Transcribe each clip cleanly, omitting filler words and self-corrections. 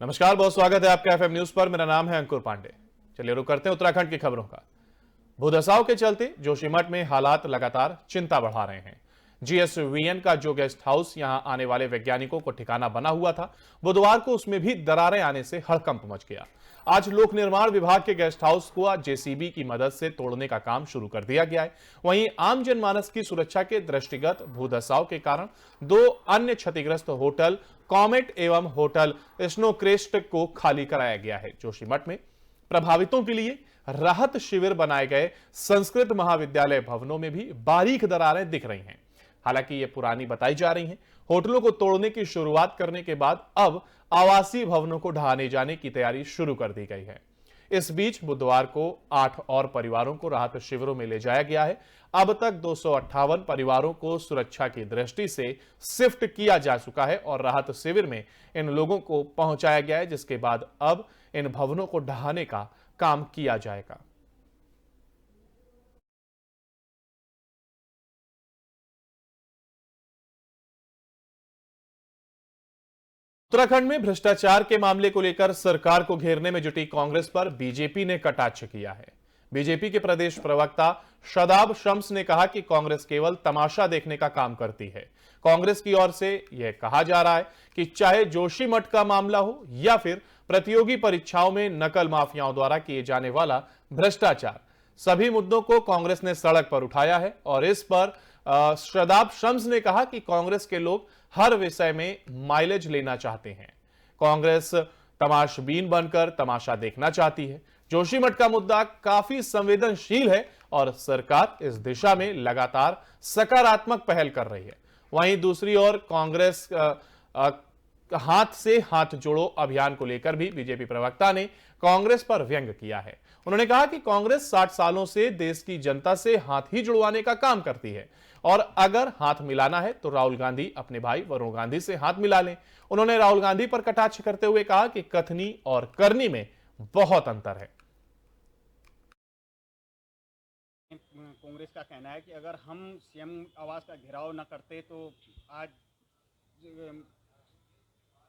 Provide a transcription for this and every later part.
नमस्कार, बहुत स्वागत है आपका एफएम न्यूज पर। मेरा नाम है अंकुर पांडे। चलिए रुक करते हैं उत्तराखंड की खबरों का। भूदसाव के चलते जोशीमठ में हालात लगातार चिंता बढ़ा रहे हैं। जीएसवीएन का जो गेस्ट हाउस यहां आने वाले वैज्ञानिकों को ठिकाना बना हुआ था, बुधवार को उसमें भी दरारें आने से हड़कंप मच गया। आज लोक निर्माण विभाग के गेस्ट हाउस को जेसीबी की मदद से तोड़ने का काम शुरू कर दिया गया है। वहीं आम जनमानस की सुरक्षा के दृष्टिगत भूदसाव के कारण दो अन्य क्षतिग्रस्त होटल कॉमेट एवं होटल स्नोक्रेस्ट को खाली कराया गया है। जोशीमठ में प्रभावितों के लिए राहत शिविर बनाए गए संस्कृत महाविद्यालय भवनों में भी बारीक दरारें दिख रही हैं। हालांकि ये पुरानी बताई जा रही हैं। होटलों को तोड़ने की शुरुआत करने के बाद अब आवासीय भवनों को ढहाने जाने की तैयारी शुरू कर दी गई है। इस बीच बुधवार को 8 और परिवारों को राहत शिविरों में ले जाया गया है। अब तक 258 परिवारों को सुरक्षा की दृष्टि से शिफ्ट किया जा चुका है और राहत शिविर में इन लोगों को पहुंचाया गया है, जिसके बाद अब इन भवनों को ढहाने का काम किया जाएगा। उत्तराखंड में भ्रष्टाचार के मामले को लेकर सरकार को घेरने में जुटी कांग्रेस पर बीजेपी ने कटाक्ष किया है। बीजेपी के प्रदेश प्रवक्ता शादाब शम्स ने कहा कि कांग्रेस केवल तमाशा देखने का काम करती है। कांग्रेस की ओर से यह कहा जा रहा है कि चाहे जोशीमठ का मामला हो या फिर प्रतियोगी परीक्षाओं में नकल माफियाओं द्वारा किए जाने वाला भ्रष्टाचार, सभी मुद्दों को कांग्रेस ने सड़क पर उठाया है। और इस पर शादाब शम्स ने कहा कि कांग्रेस के लोग हर विषय में माइलेज लेना चाहते हैं। कांग्रेस तमाशबीन बनकर तमाशा देखना चाहती है। जोशीमठ का मुद्दा काफी संवेदनशील है और सरकार इस दिशा में लगातार सकारात्मक पहल कर रही है। वहीं दूसरी ओर कांग्रेस हाथ से हाथ जोड़ो अभियान को लेकर भी बीजेपी प्रवक्ता ने कांग्रेस पर व्यंग किया है। उन्होंने कहा कि कांग्रेस 60 सालों से देश की जनता से हाथ ही जुड़वाने का काम करती है और अगर हाथ मिलाना है तो राहुल गांधी अपने भाई वरुण गांधी से हाथ मिला लें। उन्होंने राहुल गांधी पर कटाक्ष करते हुए कहा कि कथनी और करनी में बहुत अंतर है। कांग्रेस का कहना है कि अगर हम सीएम आवास का घेराव न करते तो आज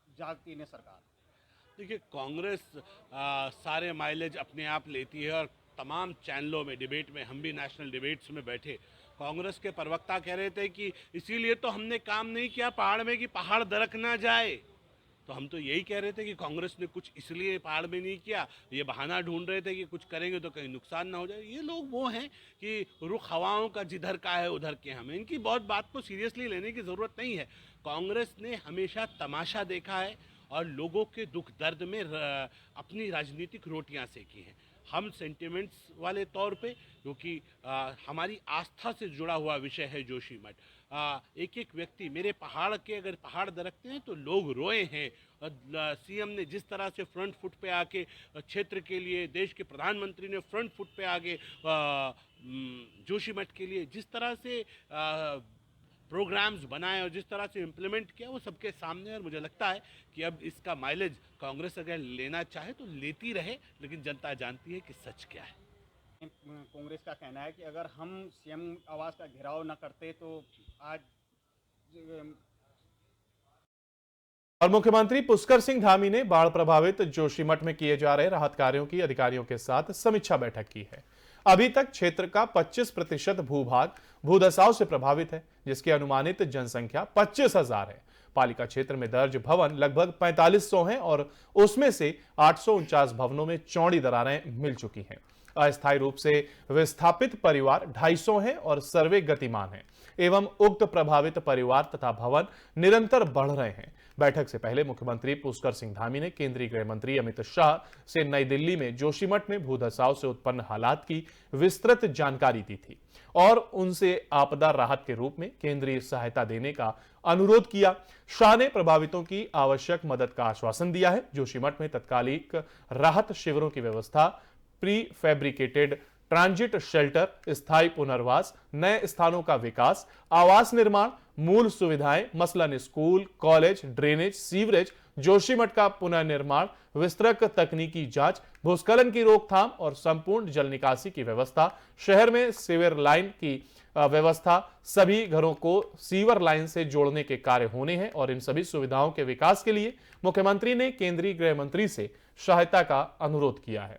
जागती ने सरकार। देखिए, कांग्रेस सारे माइलेज अपने आप लेती है और तमाम चैनलों में डिबेट में, हम भी नेशनल डिबेट्स में बैठे, कांग्रेस के प्रवक्ता कह रहे थे कि इसीलिए तो हमने काम नहीं किया पहाड़ में कि पहाड़ दरक ना जाए। तो हम तो यही कह रहे थे कि कांग्रेस ने कुछ इसलिए पहाड़ में नहीं किया, ये बहाना ढूंढ रहे थे कि कुछ करेंगे तो कहीं नुकसान ना हो जाए। ये लोग वो हैं कि रुख हवाओं का जिधर का है उधर के हमें, इनकी बहुत बात को सीरियसली लेने की ज़रूरत नहीं है। कांग्रेस ने हमेशा तमाशा देखा है और लोगों के दुख दर्द में अपनी राजनीतिक रोटियां सेकी हैं। हम सेंटिमेंट्स वाले तौर पे, क्योंकि हमारी आस्था से जुड़ा हुआ विषय है जोशीमठ। एक एक व्यक्ति, मेरे पहाड़ के अगर पहाड़ दरकते हैं तो लोग रोए हैं। सीएम ने जिस तरह से फ्रंट फुट पे आके क्षेत्र के लिए, देश के प्रधानमंत्री ने फ्रंट फुट पे आके जोशीमठ के लिए जिस तरह से प्रोग्राम्स बनाए और जिस तरह से इम्प्लीमेंट किया, वो सबके सामने। और मुझे लगता है कि अब इसका माइलेज कांग्रेस अगर लेना चाहे तो लेती रहे, लेकिन जनता जानती है कि सच क्या है। कांग्रेस का कहना है कि अगर हम सीएम आवास का घेराव न करते तो आज और मुख्यमंत्री पुष्कर सिंह धामी ने बाढ़ प्रभावित जोशीमठ में किए जा रहे राहत कार्यों की अधिकारियों के साथ समीक्षा बैठक की है। अभी तक क्षेत्र का 25% भूभाग भूदसाव से प्रभावित है, जिसकी अनुमानित जनसंख्या 25,000 है। पालिका क्षेत्र में दर्ज भवन लगभग 4500 हैं और उसमें से 849 भवनों में चौड़ी दरारें मिल चुकी हैं। अस्थायी रूप से विस्थापित परिवार 250 हैं और सर्वे गतिमान है एवं उक्त प्रभावित परिवार तथा भवन निरंतर बढ़ रहे हैं। बैठक से पहले मुख्यमंत्री पुष्कर सिंह धामी ने केंद्रीय गृह मंत्री अमित शाह से नई दिल्ली में जोशीमठ में भूदसाव से उत्पन्न हालात की विस्तृत जानकारी दी थी और उनसे आपदा राहत के रूप में केंद्रीय सहायता देने का अनुरोध किया। शाह ने प्रभावितों की आवश्यक मदद का आश्वासन दिया है। जोशीमठ में तत्कालिक राहत शिविरों की व्यवस्था, प्री फैब्रिकेटेड ट्रांजिट शेल्टर, स्थायी पुनर्वास, नए स्थानों का विकास, आवास निर्माण, मूल सुविधाएं मसलन school, college, drainage, sewerage, Joshimath का पुनर्निर्माण, विस्तृत तकनीकी जांच, भूस्खलन की रोकथाम और संपूर्ण जल निकासी की व्यवस्था, शहर में सीवर लाइन की व्यवस्था, सभी घरों को सीवर लाइन से जोड़ने के कार्य होने हैं और इन सभी सुविधाओं के विकास के लिए मुख्यमंत्री ने केंद्रीय गृह मंत्री से सहायता का अनुरोध किया है।